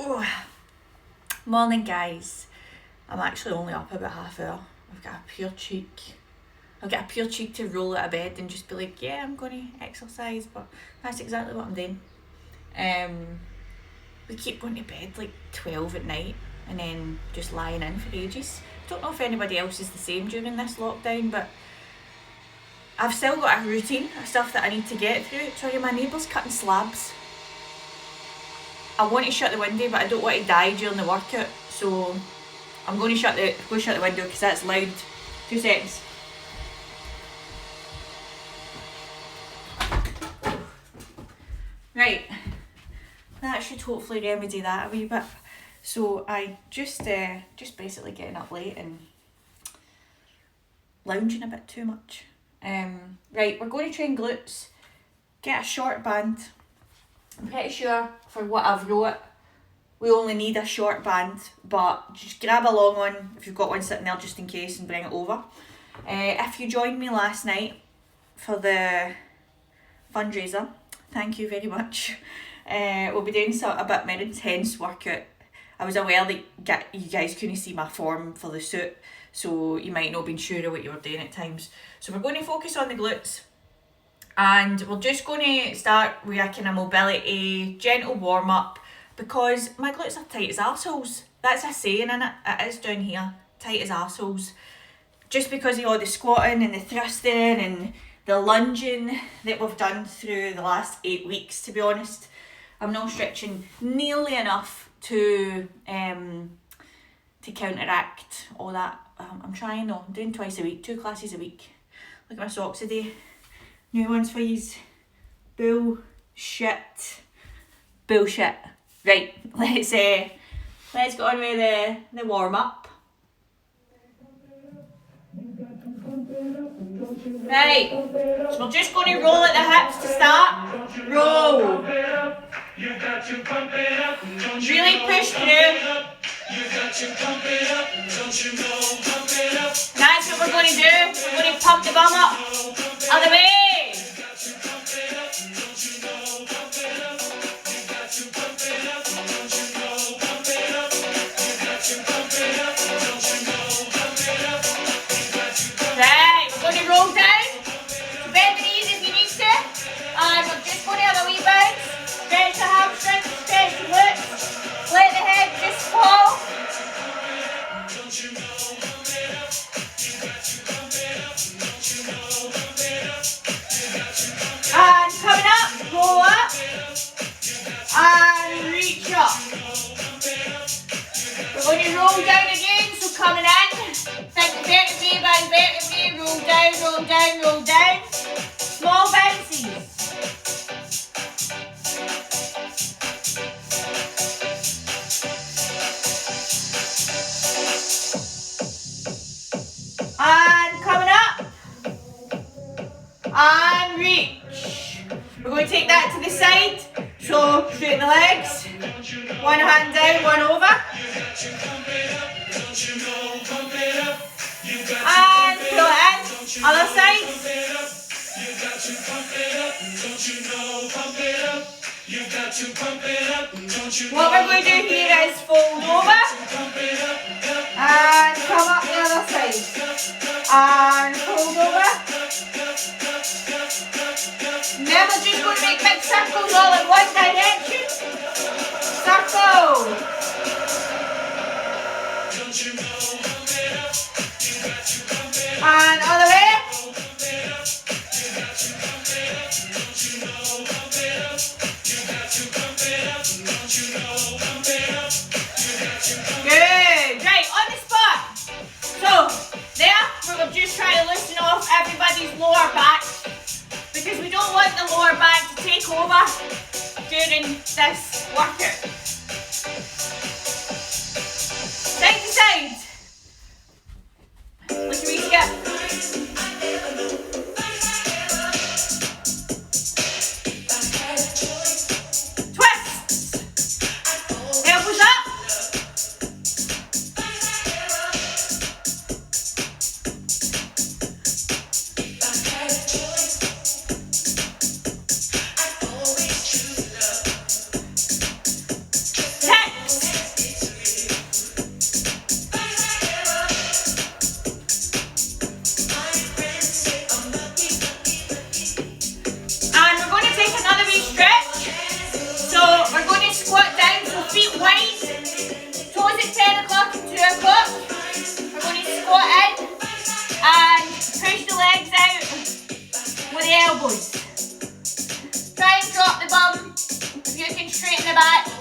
Oh, morning guys. I'm actually only up about half hour. I've got a pure cheek to roll out of bed and just be like, yeah, I'm going to exercise, but that's exactly what I'm doing. We keep going to bed like 12 at night and then just lying in for ages. Don't know if anybody else is the same during this lockdown, but I've still got a routine of stuff that I need to get through. Sorry, my neighbour's cutting slabs. I want to shut the window, but I don't want to die during the workout, so I'm going to shut the window because that's loud. 2 seconds. Right, that should hopefully remedy that a wee bit. So I just basically getting up late and lounging a bit too much. Right, we're going to train glutes. Get a short band. I'm pretty sure for what I've wrote, we only need a short band, but just grab a long one if you've got one sitting there just in case and bring it over. If you joined me last night for the fundraiser, thank you very much. We'll be doing a bit more intense workout. I was aware that you guys couldn't see my form for the suit, so you might not have been sure of what you were doing at times. So we're going to focus on the glutes. And we're just going to start with a kind of mobility, gentle warm up, because my glutes are tight as arseholes. That's a saying in it. It is down here, tight as arseholes. Just because of all the squatting and the thrusting and the lunging that we've done through the last 8 weeks, to be honest. I'm not stretching nearly enough to counteract all that. I'm trying though. I'm doing twice a week, 2 classes a week. Look at my socks today. New ones for yous. Bullshit. Right, let's go on with the warm up. Right, so we're just going to roll at the hips to start. Roll. Really push through. That's what we're going to do. We're going to pump the bum up. Other way. Right, we're going to roll down. Bend the knees if you need to. And we're just going to have a wee bounce. Stretch the hamstrings, stretch the glutes. Let the head just fall. And coming up, roll up. And reach up. We're going to roll down again, so coming in. Think vertebrae by vertebrae, roll down, roll down, roll down. Small bounces. And coming up. And reach. We're going to take that to the side. So straighten the legs. One hand down, one over. And pull it in. Other side. What we're going to do here is fold over. And come up the other side. And fold over. Then we're just going to make big circles all in one direction. Circle. And other way. Good. Right, on the spot. So, there, we're just trying to loosen off everybody's lower back because we don't want the lower back to take over during this workout. Side to side. Look at me skip.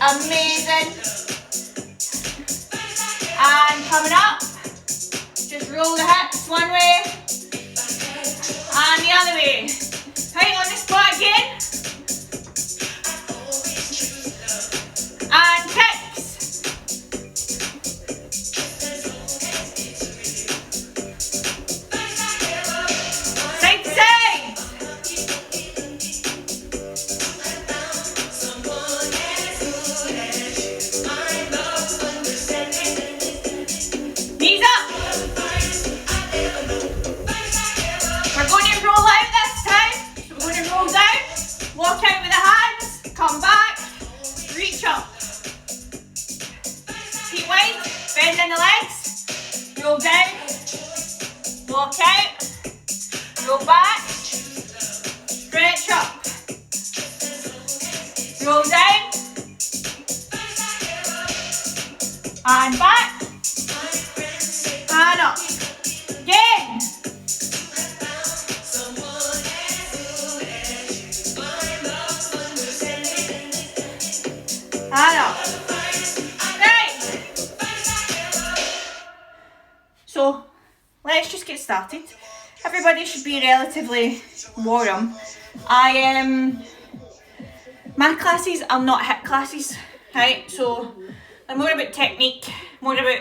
Amazing. And coming up, just roll the hips one way and the other way. Right, on the spot again. And kicks. Side to side. Knees up. We're going to roll out this time. So we're going to roll down, walk out with the hands, come back, reach up. Keep wide, bend in the legs, roll down, walk out, roll back, stretch up, roll down, and back, and up. Again. And up. Right. So, let's just get started. Everybody should be relatively warm. My classes are not HIIT classes, right? So, they're more about technique, more about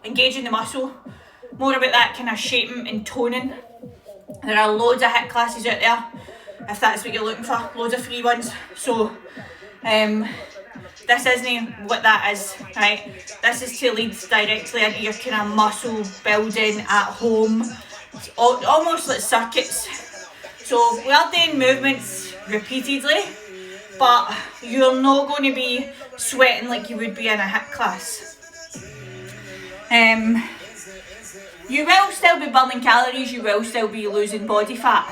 engaging the muscle, more about that kind of shaping and toning. There are loads of HIIT classes out there, if that's what you're looking for, loads of free ones. So, this isn't what that is, right? This is to lead directly into your kind of muscle building at home. It's almost like circuits. So we are doing movements repeatedly, but you're not going to be sweating like you would be in a HIIT class. You will still be burning calories, you will still be losing body fat.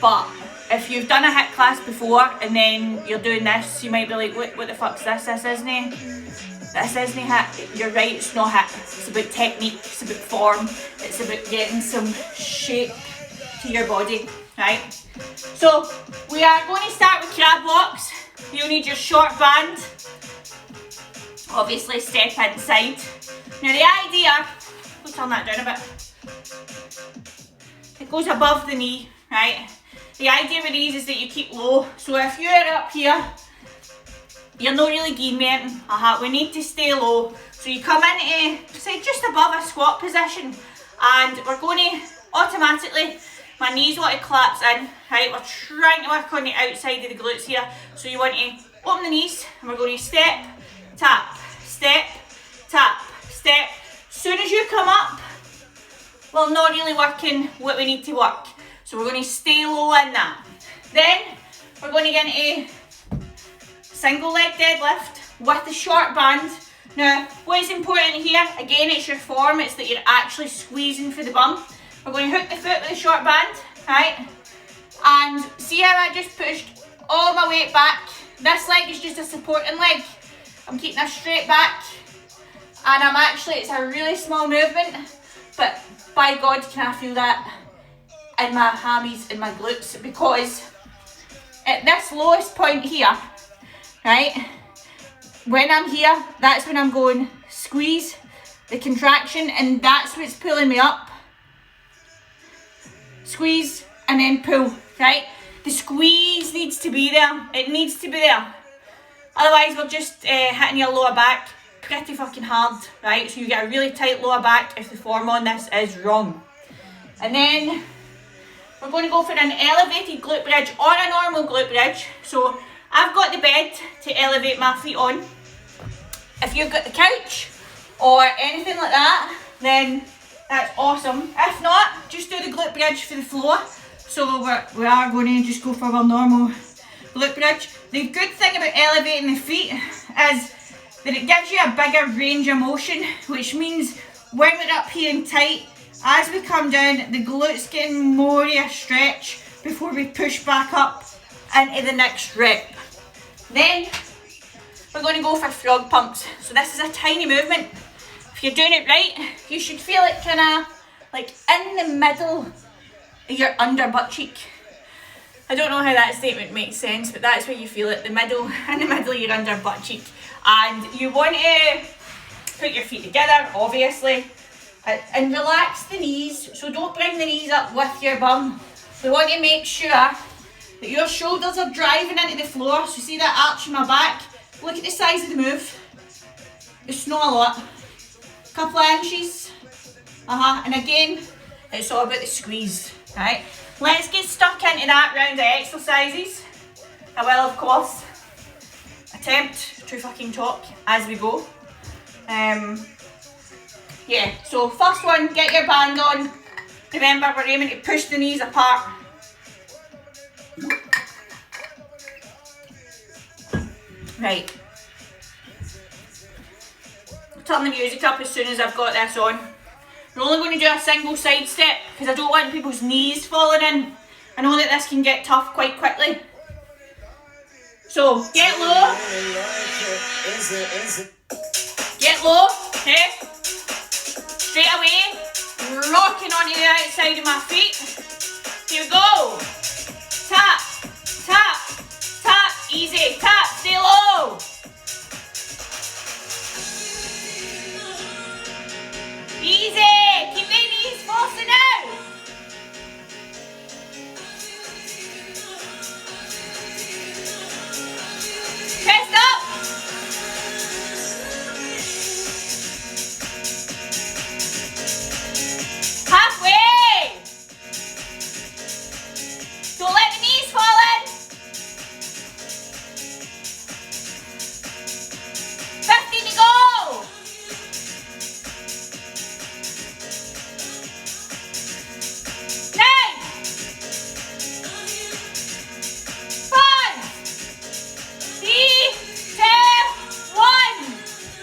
But if you've done a HIIT class before and then you're doing this, you might be like, what the fuck's this? This isn't HIIT. You're right, it's not HIIT. It's about technique, it's about form, it's about getting some shape to your body, right? So we are going to start with crab walks. You'll need your short band. Obviously step inside. Now the idea, we'll turn that down a bit. It goes above the knee, right? The idea with these is that you keep low. So if you're up here, you're not really gain-weighting. We need to stay low. So you come into, say, just above a squat position. And we're going to automatically, my knees want to collapse in, right? We're trying to work on the outside of the glutes here. So you want to open the knees, and we're going to step, tap, step, tap, step. As soon as you come up, we're not really working what we need to work. So we're going to stay low in that. Then we're going to get into single leg deadlift with the short band. Now, what is important here, again, it's your form, it's that you're actually squeezing for the bum. We're going to hook the foot with the short band, right? And see how I just pushed all my weight back? This leg is just a supporting leg. I'm keeping her straight back. And I'm actually, it's a really small movement, but by God, can I feel that in my hammies and my glutes, because at this lowest point here, right, when I'm here, that's when I'm going squeeze, the contraction, and that's what's pulling me up. Squeeze and then pull, right? The squeeze needs to be there. It needs to be there. Otherwise, we're just hitting your lower back pretty fucking hard, right? So you get a really tight lower back if the form on this is wrong. And then we're going to go for an elevated glute bridge or a normal glute bridge. So I've got the bed to elevate my feet on. If you've got the couch or anything like that, then that's awesome. If not, just do the glute bridge for the floor. So we are going to just go for our normal glute bridge. The good thing about elevating the feet is that it gives you a bigger range of motion, which means when we're up here and tight, as we come down, the glutes getting more of a stretch before we push back up into the next rep. Then we're going to go for frog pumps. So this is a tiny movement. If you're doing it right, you should feel it kind of like in the middle of your under butt cheek. I don't know how that statement makes sense, but that's where you feel it, the middle, in the middle of your under butt cheek. And you want to put your feet together, obviously, and relax the knees. So don't bring the knees up with your bum. We want to make sure that your shoulders are driving into the floor. So see that arch in my back? Look at the size of the move. It's not a lot. Couple of inches. And again, it's all about the squeeze, right? Let's get stuck into that round of exercises. I will, of course, attempt to fucking talk as we go. Yeah, so first one, get your band on. Remember, we're aiming to push the knees apart. Right. Turn the music up as soon as I've got this on. We're only going to do a single side step because I don't want people's knees falling in. I know that this can get tough quite quickly. So, get low. Get low, okay? Straight away, rocking onto the outside of my feet. Here we go. Tap, tap, tap, easy. Tap, stay low. Easy, keep the knees forcing out. Chest up. Halfway. Don't let the knees fall in. 15 to go. 9. 5. 3, 2, 1.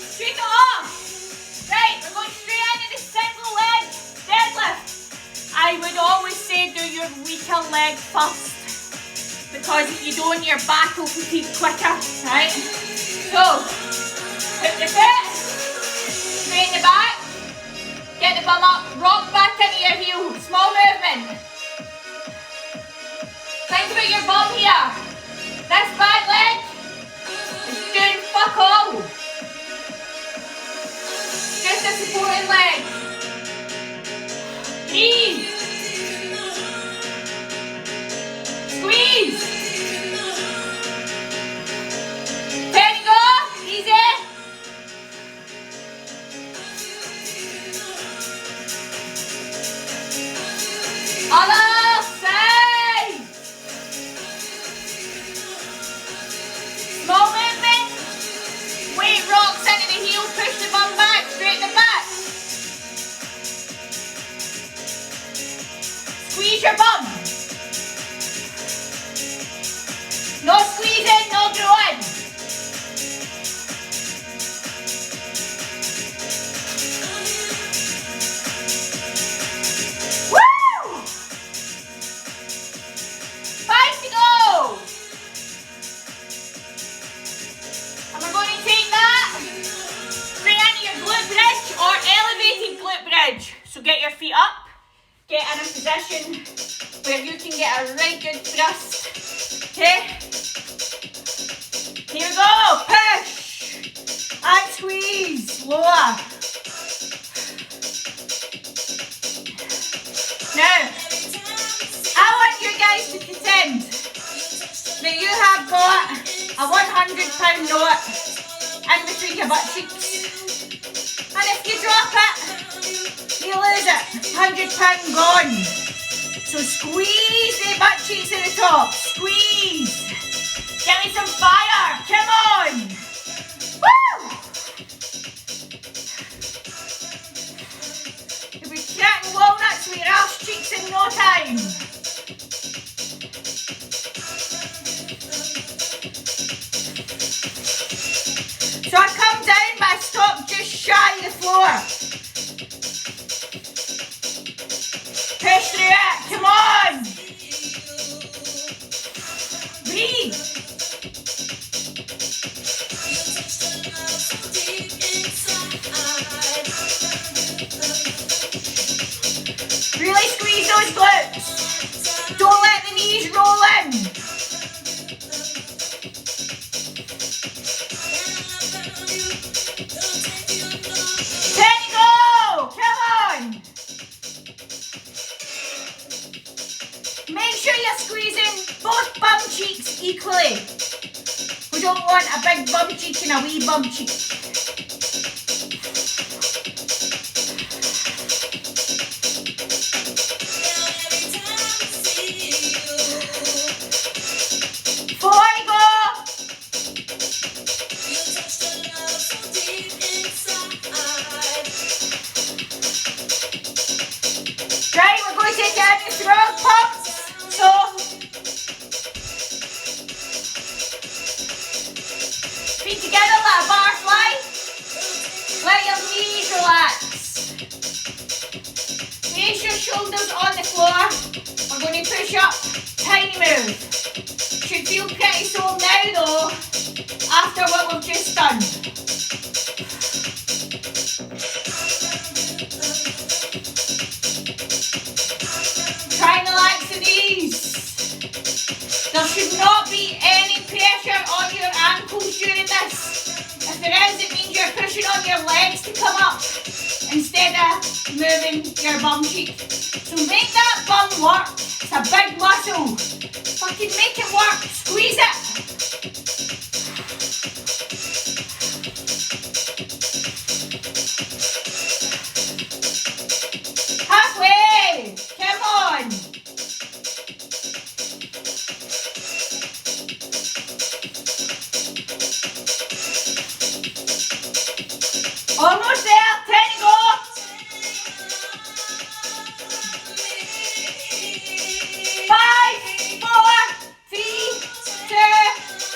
Shake it off. Right, we're going straight into the single leg deadlift. I would always say do your weaker leg first, because if you don't, your back will fatigue quicker, right? So, put the foot, straighten the back, get the bum up, rock back into your heel, small movement. Think about your bum here. This back leg is doing fuck all. Just a supporting leg. Breathe. Squeeze. 10 to go. Easy. Other side. Small movement. Weight rocks into the heel. Push the bum back. Straighten the back. Squeeze your bum. No squeezing, no growing. Woo! 5 to go. And we're going to take that straight into your glute bridge or elevated glute bridge. So get your feet up, get in a position where you can get a right good thrust. Okay? Here we go. Push and squeeze. Lower. Now, I want you guys to pretend that you have got a £100 note in between your butt cheeks. And if you drop it, you lose it. £100 gone. So squeeze the butt cheeks at the top. Squeeze. Give me some fire. Come on. Woo! You'll be cracking walnuts with your ass cheeks in no time. So I come down, but I stop just shy of the floor. Push through it. Come on. Breathe. Really squeeze those glutes. Don't let the knees roll in. equally. We don't want a big bum cheek and a wee bum cheek. Right, we're going to take it into front pumps. So, feet together like a butterfly. Let your knees relax. Raise your shoulders on the floor. We're going to push up, tiny move. Should feel pretty sore now though, after what we've just done. Try and relax the knees. There should not be any pressure on your ankles during this. If there is, it means you're pushing on your legs to come up instead of moving your bum cheek. So make that bum work. It's a big muscle. Fucking make it work. Squeeze it. Halfway. Come on. Almost there. 10 to go. 5, 4, 3, 2,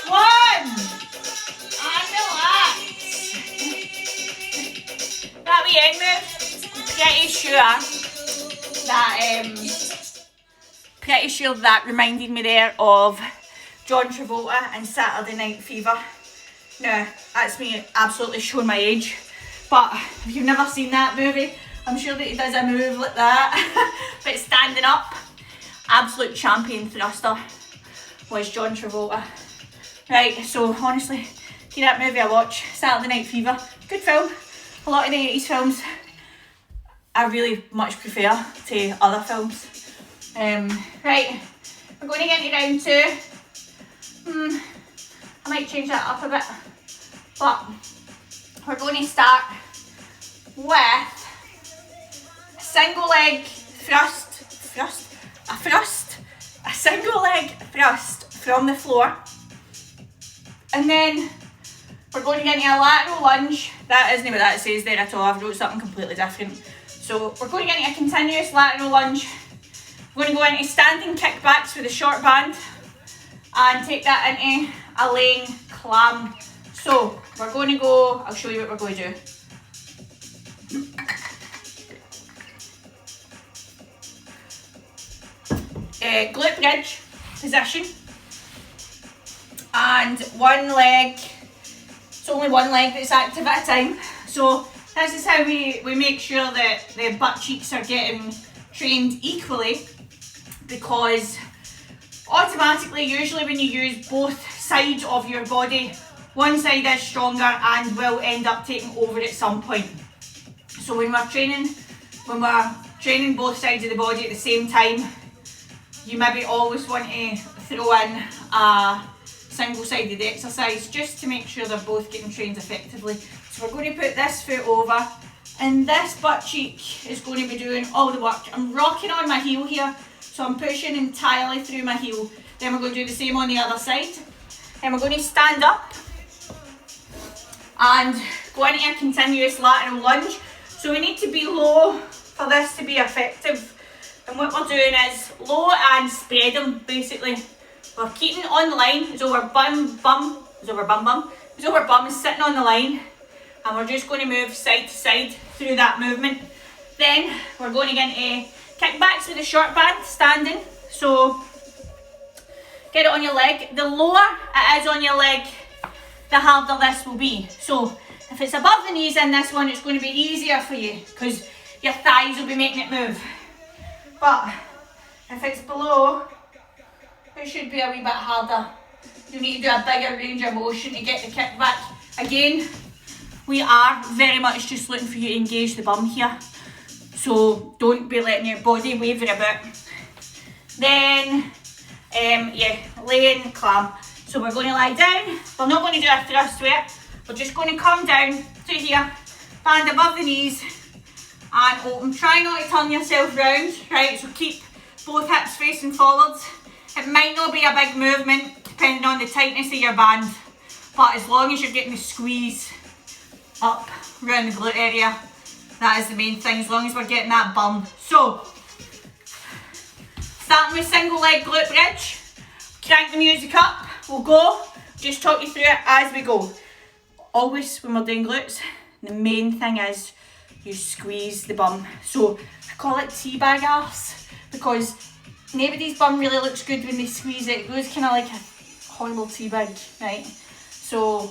1. And relax. That wee end move. Pretty sure that reminded me there of John Travolta in Saturday Night Fever. Now, that's me absolutely showing my age, but if you've never seen that movie, I'm sure that he does a move like that, but standing up. Absolute champion thruster was John Travolta. Right, so honestly, give that movie a watch, Saturday Night Fever. Good film. A lot of the 80s films I really much prefer to other films. Right, we're going to get into round 2. I might change that up a bit, but we're going to start with a single leg a single leg thrust from the floor, and then we're going to get into a lateral lunge. That isn't what that says there at all. I've wrote something completely different. So we're going to get into a continuous lateral lunge. We're going to go into standing kickbacks with a short band and take that into a laying clam. So we're going to go, I'll show you what we're going to do. Glute bridge position, and one leg, it's only one leg that's active at a time. So this is how we make sure that the butt cheeks are getting trained equally, because automatically, usually when you use both sides of your body, one side is stronger and will end up taking over at some point. So when we're training both sides of the body at the same time, you maybe always want to throw in a single-sided exercise just to make sure they're both getting trained effectively. So we're going to put this foot over, and this butt cheek is going to be doing all the work. I'm rocking on my heel here, so I'm pushing entirely through my heel. Then we're going to do the same on the other side. And we're going to stand up and go into a continuous lateral lunge. So we need to be low for this to be effective. And what we're doing is low and spread them, basically. We're keeping on the line, as though our bum is sitting on the line. And we're just going to move side to side through that movement. Then we're going to get into kickbacks with a short band, standing. So get it on your leg. The lower it is on your leg, the harder this will be. So if it's above the knees in this one, it's going to be easier for you because your thighs will be making it move. But if it's below, it should be a wee bit harder. You need to do a bigger range of motion to get the kick back. Again, we are very much just looking for you to engage the bum here. So don't be letting your body waver about. Then, yeah, lay in clam. So we're going to lie down. We're not going to do a thrust with it. We're just going to come down to here, band above the knees, and open. Try not to turn yourself round, right? So keep both hips facing forwards. It might not be a big movement depending on the tightness of your band, but as long as you're getting the squeeze up around the glute area, that is the main thing, as long as we're getting that burn. So, starting with single leg glute bridge, crank the music up, we'll go, just talk you through it as we go. Always when we're doing glutes, the main thing is you squeeze the bum. So I call it teabag arse because nobody's bum really looks good when they squeeze it. It goes kind of like a horrible teabag, right? So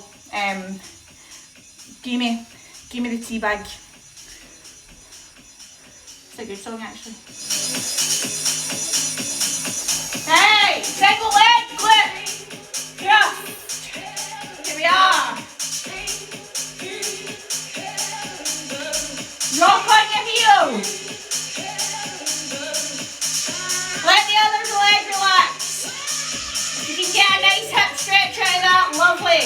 give me the teabag. It's a good song actually. Hey, single leg glute. Yeah. Here we are. Rock on your heels. Let the other leg relax. You can get a nice hip stretch out of that. Lovely.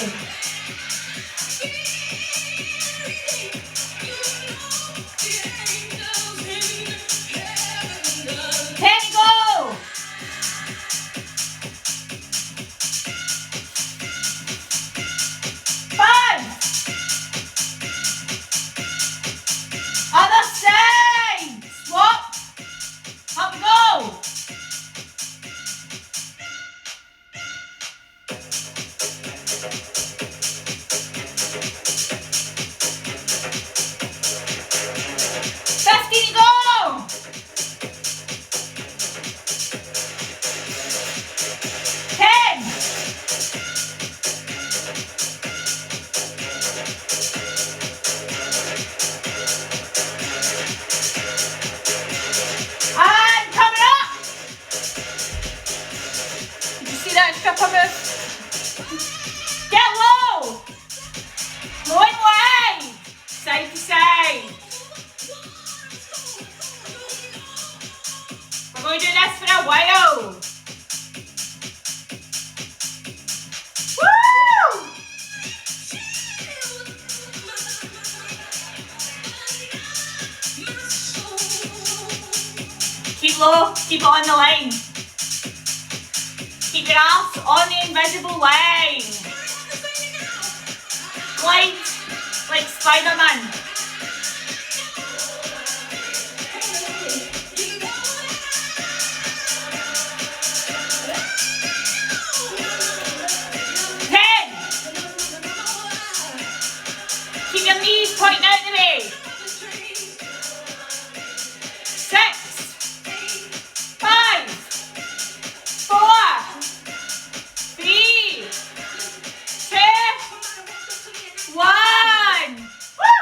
10 to go. 5. Other side. Swap. Up we go. 50 to go. 10. 'Keep low, keep it on the line. Keep your arse on the invisible line. Glide like Spider-Man. Keep your knees pointing out the way. 6, 5, 4, 3, 2, 1. Woo!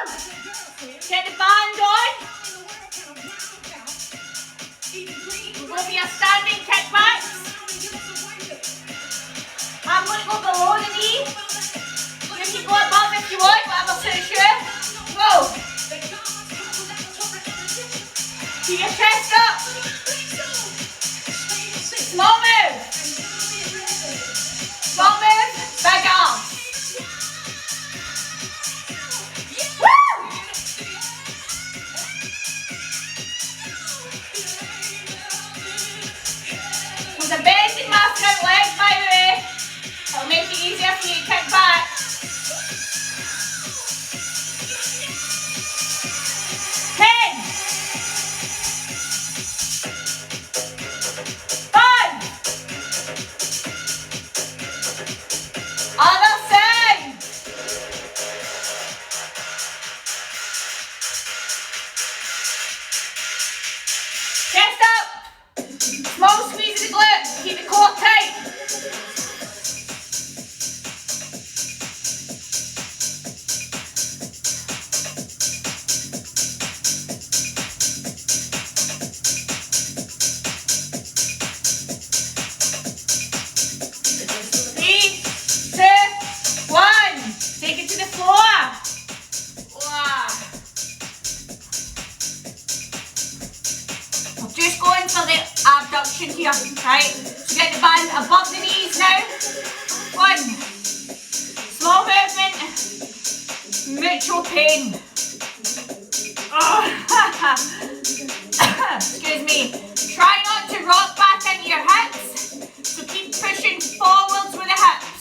show pain. Oh. Excuse me. Try not to rock back into your hips. So keep pushing forwards with the hips.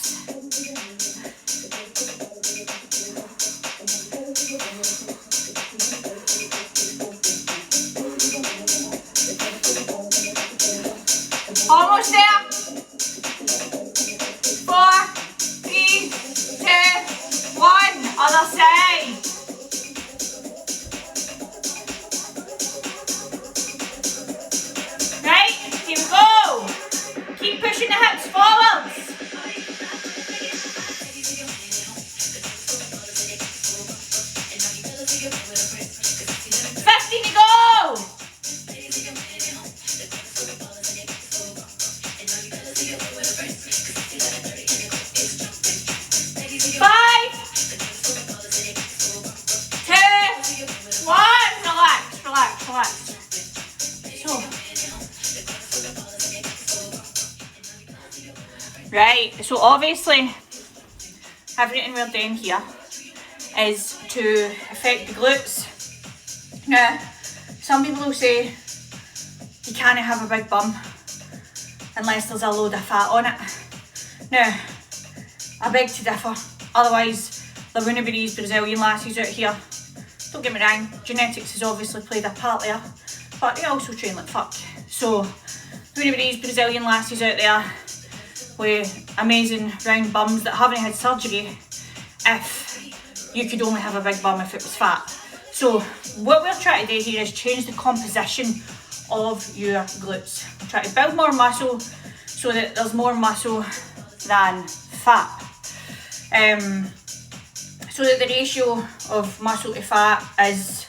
Almost there. 4, 3, 2, 1. Other side. Right, here we go. Keep pushing the hips forwards. 50 to go. 5, 2, 1. Relax, relax, relax. Right, so obviously everything we're doing here is to affect the glutes. Now, some people will say you can't have a big bum unless there's a load of fat on it. Now, I beg to differ, otherwise there wouldn't be these Brazilian lassies out here. Don't get me wrong, genetics has obviously played a part there, but they also train like fuck. So, there wouldn't be these Brazilian lassies out there with amazing round bums that haven't had surgery if you could only have a big bum if it was fat. So what we're trying to do here is change the composition of your glutes. We're trying to build more muscle so that there's more muscle than fat. So that the ratio of muscle to fat is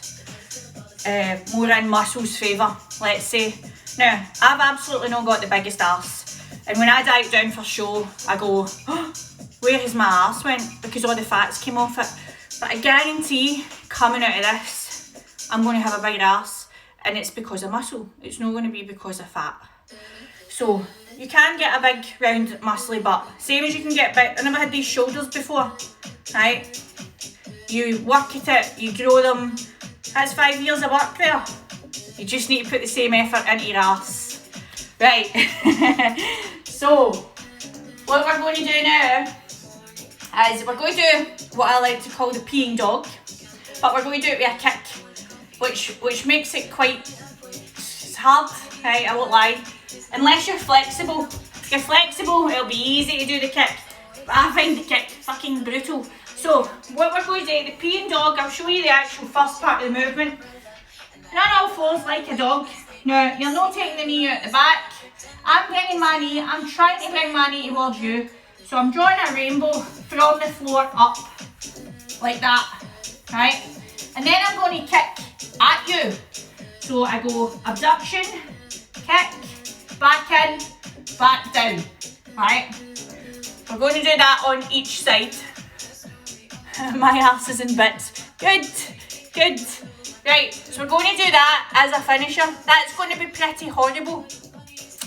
more in muscle's favour, let's say. Now, I've absolutely not got the biggest arse. And when I diet down for show, I go, oh, where has my arse went? Because all the fats came off it. But I guarantee, coming out of this, I'm going to have a big arse. And it's because of muscle. It's not going to be because of fat. So, you can get a big, round, muscly butt. Same as you can get big. I never had these shoulders before, right? You work at it, you grow them. That's 5 years of work there. You just need to put the same effort into your arse. Right, so what we're going to do now is we're going to do what I like to call the peeing dog, but we're going to do it with a kick, which makes it quite hard, right, I won't lie, unless you're flexible. If you're flexible, it'll be easy to do the kick, but I find the kick fucking brutal. So what we're going to do, the peeing dog, I'll show you the actual first part of the movement. And on all fours like a dog. Now, you're not taking the knee out the back. I'm bringing my knee, I'm trying to bring my knee towards you. So I'm drawing a rainbow from the floor up, like that, right? And then I'm going to kick at you. So I go abduction, kick, back in, back down, right? We're going to do that on each side. My ass is in bits. Good, good. Right, so we're going to do that as a finisher. That's going to be pretty horrible.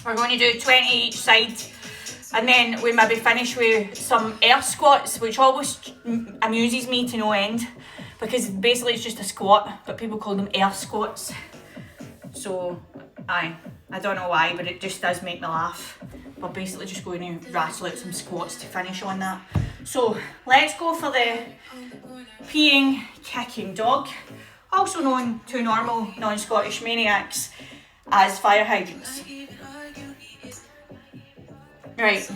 We're going to do 20 each side. And then we maybe finish with some air squats, which always amuses me to no end. Because basically it's just a squat, but people call them air squats. So, I don't know why, but it just does make me laugh. We're basically just going to wrestle out some squats to finish on that. So, let's go for the peeing, kicking dog. Also known to normal non-Scottish maniacs as fire hydrants. Right. So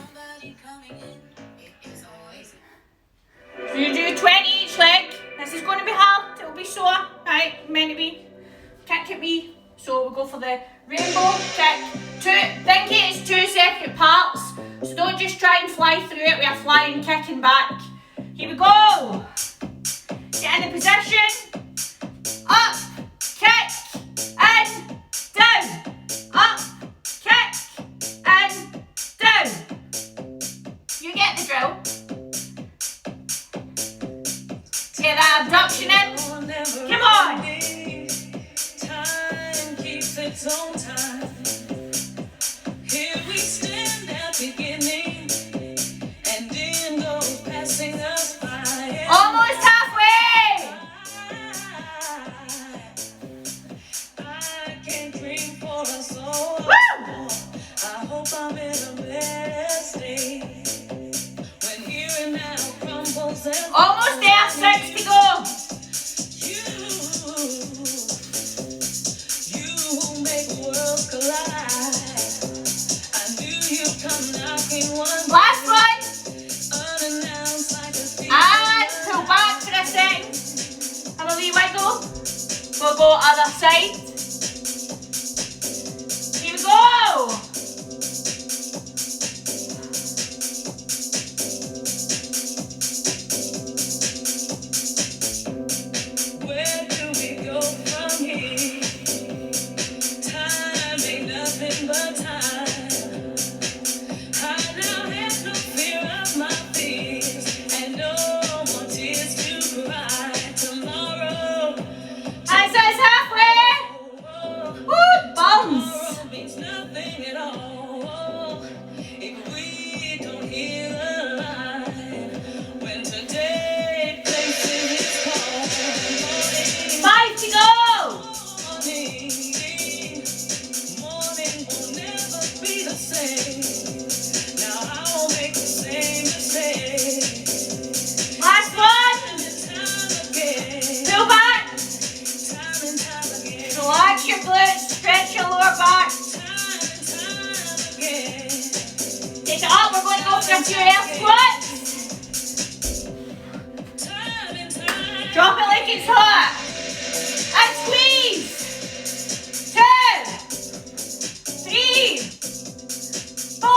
you do 20 each leg. This is going to be hard, it'll be sore, right? Meant to be. Kick at me. So we'll go for the rainbow kick. Think it is 2 separate parts. So don't just try and fly through it with a flying kick and back. Here we go. Get in the position. Up, kick, and down. Up, kick, and down. You get the drill. Get that abduction in. Come on. Time keeps its own time. Here we stand at the beginning, and in those passing us by. Almost halfway. Almost there, 6 to go. Last one. And pull back for a second. Have a wee wiggle. We'll go other side. Here we go. Where do we go from here? Time ain't nothing but time. I now have no fear of my fears and no more tears to cry tomorrow. Hands is halfway. Woo, bounce. Tomorrow means nothing at all if we don't hear the line when today places its call. 5 to go. Morning will never be the same. Now I won't make the same mistake. Last one. Pull back. Relax your glutes. Stretch your lower back. Take it up. We're going to go for a few air squats. Drop it like it's hot. And squeeze. 2, 3, 4.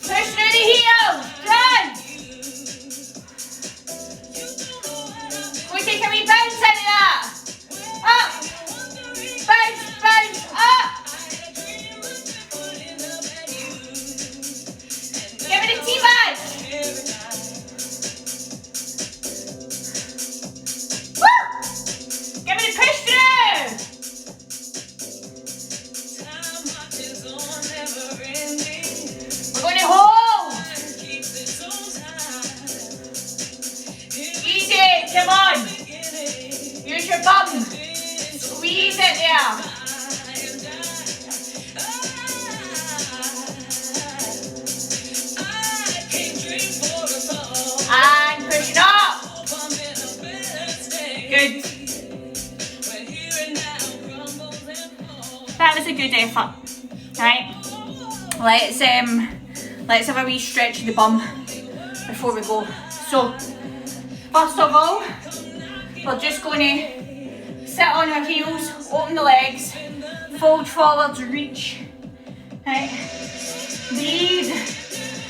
Push through the heels. Run. We take a wee bounce out of that. Up. Bounce, bounce, up. Give it a T-bag. Woo! Give it a push through. We're going to hold. Easy, come on. Use your bum. Squeeze it there. And push it up. Good. That was a good effort. Right. Let's have a wee stretch of the bum before we go. So, first of all, we're just going to sit on our heels, open the legs, fold forwards, reach. Right. Breathe.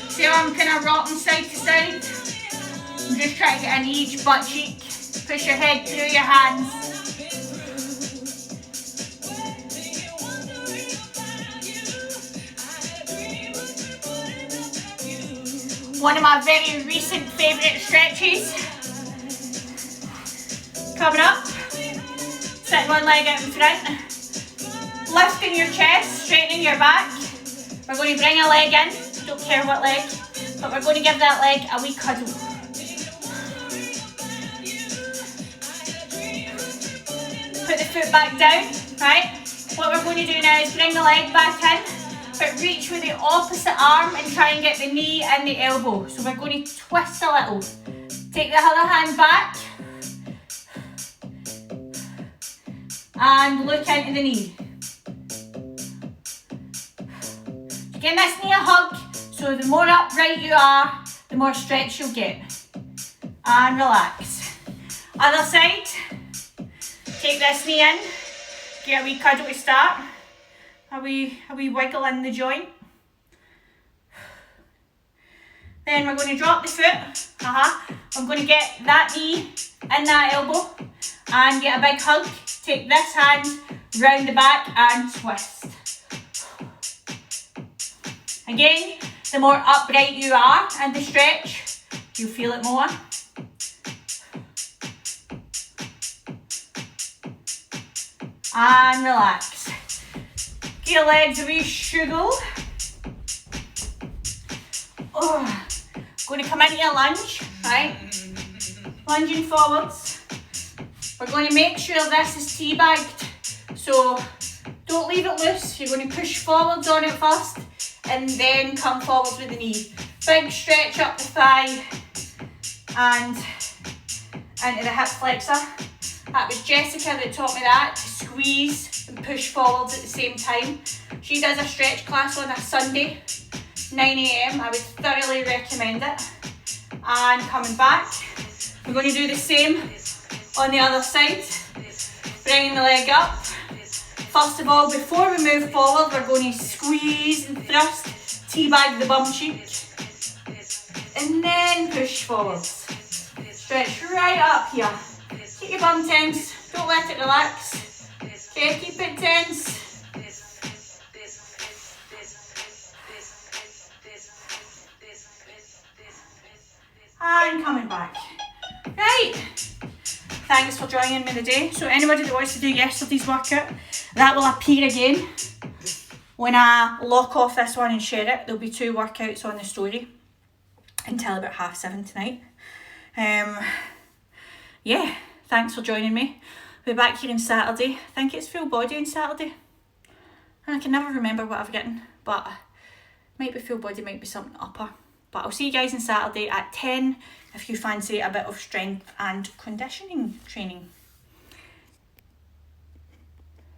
See how I'm kind of rocking side to side? I'm just trying to get in each butt cheek. Push your head through your hands. One of my very recent favourite stretches. Coming up. Sitting one leg out in front. Lifting your chest, straightening your back. We're going to bring a leg in. Don't care what leg. But we're going to give that leg a wee cuddle. Put the foot back down, right? What we're going to do now is bring the leg back in, but reach with the opposite arm and try and get the knee and the elbow. So we're going to twist a little. Take the other hand back and look into the knee. Give this knee a hug, so the more upright you are, the more stretch you'll get. And relax. Other side. Take this knee in, get a wee cuddle to start, a wee wiggle in the joint. Then we're going to drop the foot, I'm going to get that knee and that elbow and get a big hug. Take this hand round the back and twist. Again, the more upright you are and the stretch, you'll feel it more. And relax. Get your legs a wee struggle. Oh. Going to come into a lunge, right? Lunging forwards. We're going to make sure this is teabagged. So don't leave it loose. You're going to push forwards on it first and then come forwards with the knee. Big stretch up the thigh and into the hip flexor. That was Jessica that taught me that, to squeeze and push forwards at the same time. She does a stretch class on a Sunday, 9 AM. I would thoroughly recommend it. And coming back, we're going to do the same on the other side. Bringing the leg up. First of all, before we move forward, we're going to squeeze and thrust, teabag the bum cheek, and then push forwards. Stretch right up here. Keep your bum tense, don't let it relax. Okay, keep it tense. And coming back. Right. Thanks for joining me today. So anybody that wants to do yesterday's workout, that will appear again. When I lock off this one and share it, there'll be 2 workouts on the story until about 7:30 tonight. Yeah, thanks for joining me. I'll be back here on Saturday. I think it's full body on Saturday. And I can never remember what I've written, but might be full body, might be something upper. But I'll see you guys on Saturday at 10 if you fancy a bit of strength and conditioning training.